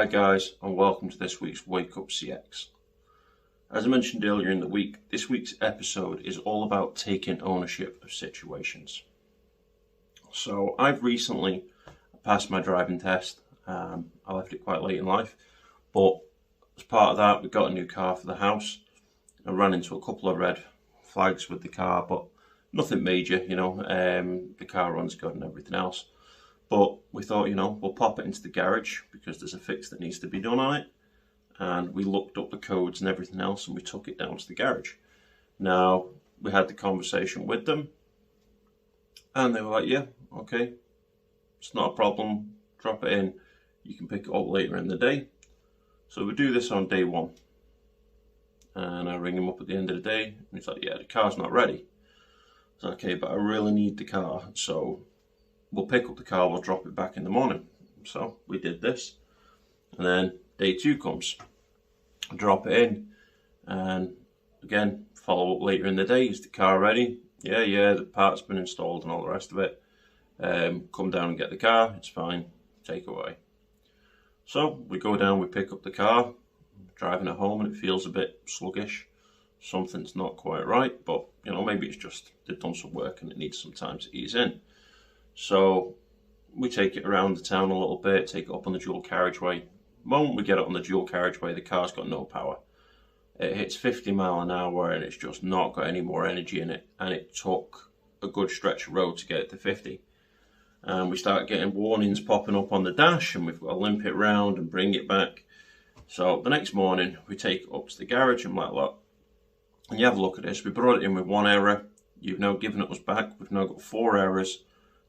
guys, and welcome to this week's Wake Up CX. As I mentioned earlier in the week, this week's episode is all about taking ownership of situations. So I've recently passed my driving test. I left it quite late in life, but as part of that, we got a new car for the house. I ran into a couple of red flags with the car, but nothing major, the car runs good and everything else. But we thought, we'll pop it into the garage because there's a fix that needs to be done on it. And we looked up the codes and everything else and we took it down to the garage. Now, we had the conversation with them and they were like, yeah, okay, it's not a problem, drop it in, you can pick it up later in the day. So we do this on day one. And I ring him up at the end of the day and he's like, yeah, the car's not ready. I said, okay, but I really need the car, so we'll pick up the car, we'll drop it back in the morning. So we did this. And then day two comes. Drop it in. And again, follow up later in the day. Is the car ready? Yeah, the part's been installed and all the rest of it. Come down and get the car. It's fine. Take away. So we go down, we pick up the car. Driving it home and it feels a bit sluggish. Something's not quite right, but maybe it's just they've done some work and it needs some time to ease in. So we take it around the town a little bit, take it up on the dual carriageway. The moment we get it on the dual carriageway, the car's got no power. It hits 50 mile an hour and it's just not got any more energy in it. And it took a good stretch of road to get it to 50. And we start getting warnings popping up on the dash and we've got to limp it round and bring it back. So the next morning we take it up to the garage and I'm like, look, and you have a look at this. We brought it in with one error. You've now given it us back. We've now got 4 errors.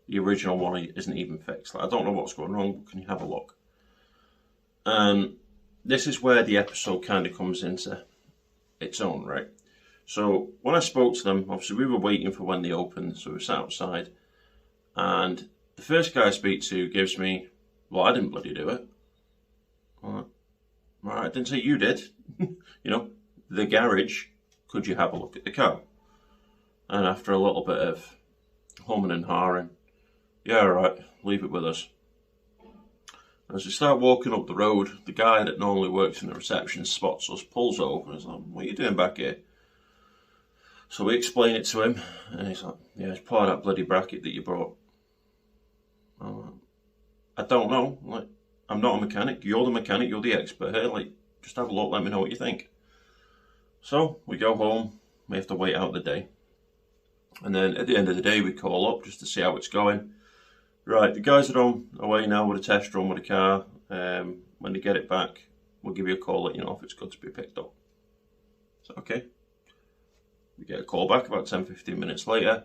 The original one isn't even fixed. I don't know what's going wrong, but can you have a look? This is where the episode kind of comes into its own, right? So when I spoke to them, obviously we were waiting for when they opened, so we sat outside. And the first guy I speak to gives me, well, I didn't bloody do it. All right, I didn't say you did. The garage, could you have a look at the car? And after a little bit of humming and hawing, yeah, all right, leave it with us. As we start walking up the road, the guy that normally works in the reception spots us, pulls over, and is like, what are you doing back here? So we explain it to him, and he's like, yeah, it's part of that bloody bracket that you brought. I don't know, I'm not a mechanic, you're the mechanic, you're the expert here, just have a look, let me know what you think. So we go home, we have to wait out the day. And then at the end of the day, we call up just to see how it's going. Right, the guys are on away now with a test run with the car. When they get it back, we'll give you a call, let you know if it's good to be picked up. So, okay. We get a call back about 10-15 minutes later.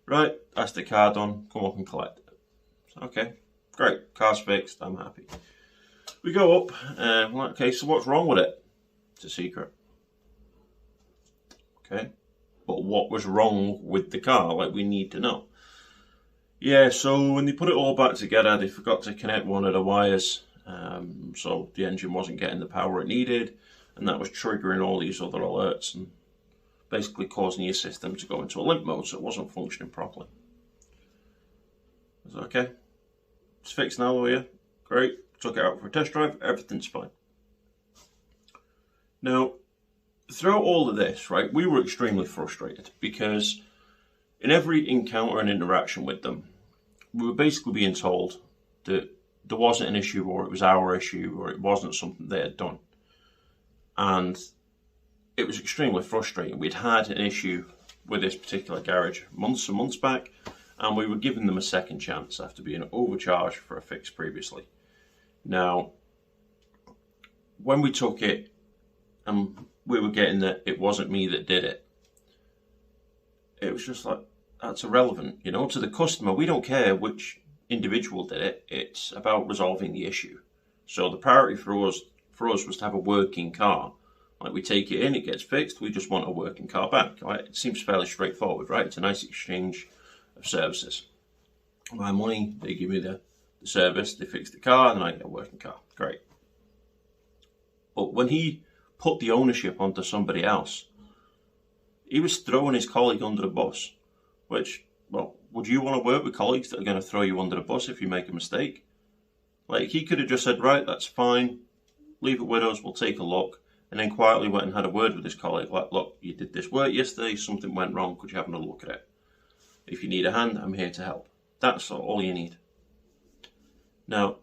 Right, that's the car done, come up and collect it. So, okay, great, car's fixed, I'm happy. We go up, okay, so what's wrong with it? It's a secret. Okay, but what was wrong with the car? We need to know. Yeah, so when they put it all back together, they forgot to connect one of the wires, so the engine wasn't getting the power it needed, and that was triggering all these other alerts and basically causing your system to go into a limp mode, so it wasn't functioning properly. I said, okay, it's fixed now, though, yeah? Great, took it out for a test drive, everything's fine. Now, throughout all of this, right, we were extremely frustrated because in every encounter and interaction with them, we were basically being told that there wasn't an issue or it was our issue or it wasn't something they had done. And it was extremely frustrating. We'd had an issue with this particular garage months and months back, and we were giving them a second chance after being overcharged for a fix previously. Now, when we took it and we were getting that it wasn't me that did it, it was just that's irrelevant, to the customer. We don't care which individual did it. It's about resolving the issue. So the priority for us was to have a working car. We take it in, it gets fixed. We just want a working car back. It seems fairly straightforward, right? It's a nice exchange of services. My money, they give me the service, they fix the car, and I get a working car. Great. But when he put the ownership onto somebody else, he was throwing his colleague under the bus. Which, well, would you want to work with colleagues that are going to throw you under the bus if you make a mistake? He could have just said, right, that's fine, leave it with us, we'll take a look. And then quietly went and had a word with his colleague, like, look, you did this work yesterday, something went wrong, could you have another look at it? If you need a hand, I'm here to help. That's all you need. Now,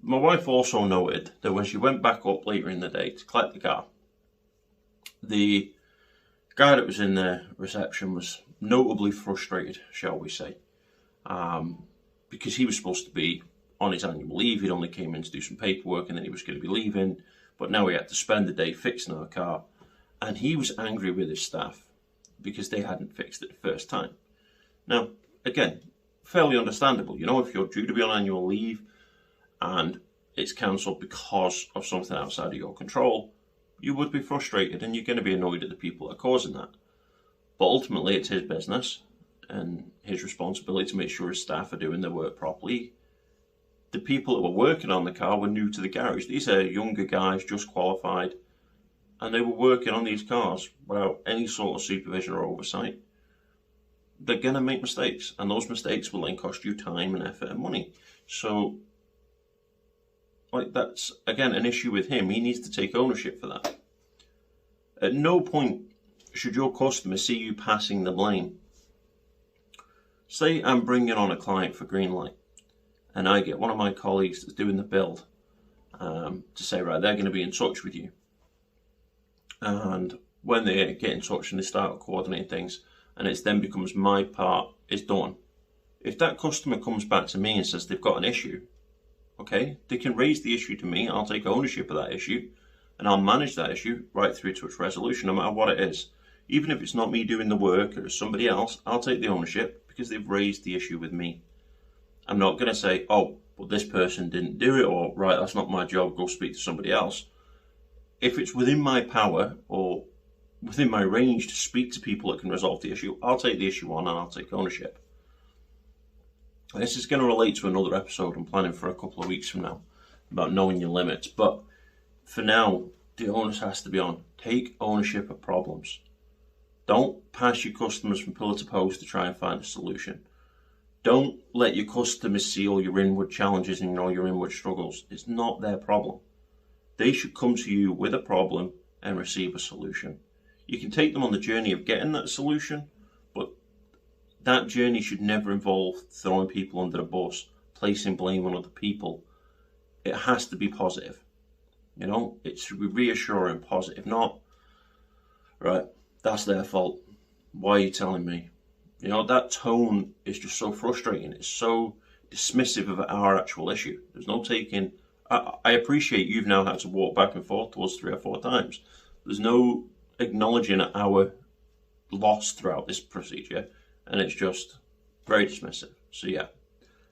my wife also noted that when she went back up later in the day to collect the car, the guy that was in the reception was notably frustrated, shall we say, because he was supposed to be on his annual leave. He'd only came in to do some paperwork and then he was going to be leaving, but now he had to spend the day fixing our car, and he was angry with his staff because they hadn't fixed it the first time. Now, again, fairly understandable. You know, if you're due to be on annual leave and it's cancelled because of something outside of your control, you would be frustrated and you're going to be annoyed at the people that are causing that. But ultimately, it's his business and his responsibility to make sure his staff are doing their work properly. The people that were working on the car were new to the garage. These are younger guys, just qualified, and they were working on these cars without any sort of supervision or oversight. They're going to make mistakes, and those mistakes will then cost you time and effort and money. So, that's, again, an issue with him. He needs to take ownership for that. At no point should your customer see you passing the blame. Say I'm bringing on a client for Greenlight, and I get one of my colleagues that's doing the build to say, right, they're going to be in touch with you. And when they get in touch and they start coordinating things, and it then becomes my part is done. If that customer comes back to me and says they've got an issue, okay, they can raise the issue to me. I'll take ownership of that issue, and I'll manage that issue right through to its resolution, no matter what it is. Even if it's not me doing the work or somebody else, I'll take the ownership because they've raised the issue with me. I'm not going to say, oh, but this person didn't do it, or right, that's not my job, go speak to somebody else. If it's within my power or within my range to speak to people that can resolve the issue, I'll take the issue on and I'll take ownership. This is going to relate to another episode I'm planning for a couple of weeks from now about knowing your limits. But for now, the onus has to be on. Take ownership of problems. Don't pass your customers from pillar to post to try and find a solution. Don't let your customers see all your inward challenges and all your inward struggles. It's not their problem. They should come to you with a problem and receive a solution. You can take them on the journey of getting that solution, but that journey should never involve throwing people under the bus, placing blame on other people. It has to be positive. You know, it should be reassuring, positive, not, right, that's their fault. Why are you telling me? You know, that tone is just so frustrating. It's so dismissive of our actual issue. There's no taking. I appreciate you've now had to walk back and forth to us 3 or 4 times. There's no acknowledging our loss throughout this procedure, and it's just very dismissive. So yeah,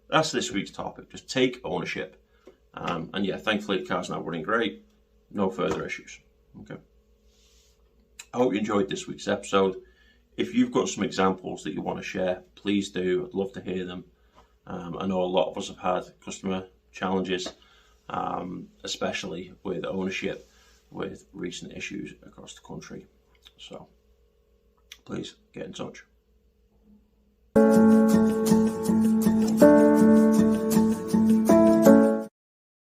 that's this week's topic. Just take ownership. And yeah, thankfully the car's now running great. No further issues. Okay. I hope you enjoyed this week's episode. If you've got some examples that you want to share, please do. I'd love to hear them. I know a lot of us have had customer challenges, especially with ownership, with recent issues across the country. So please get in touch.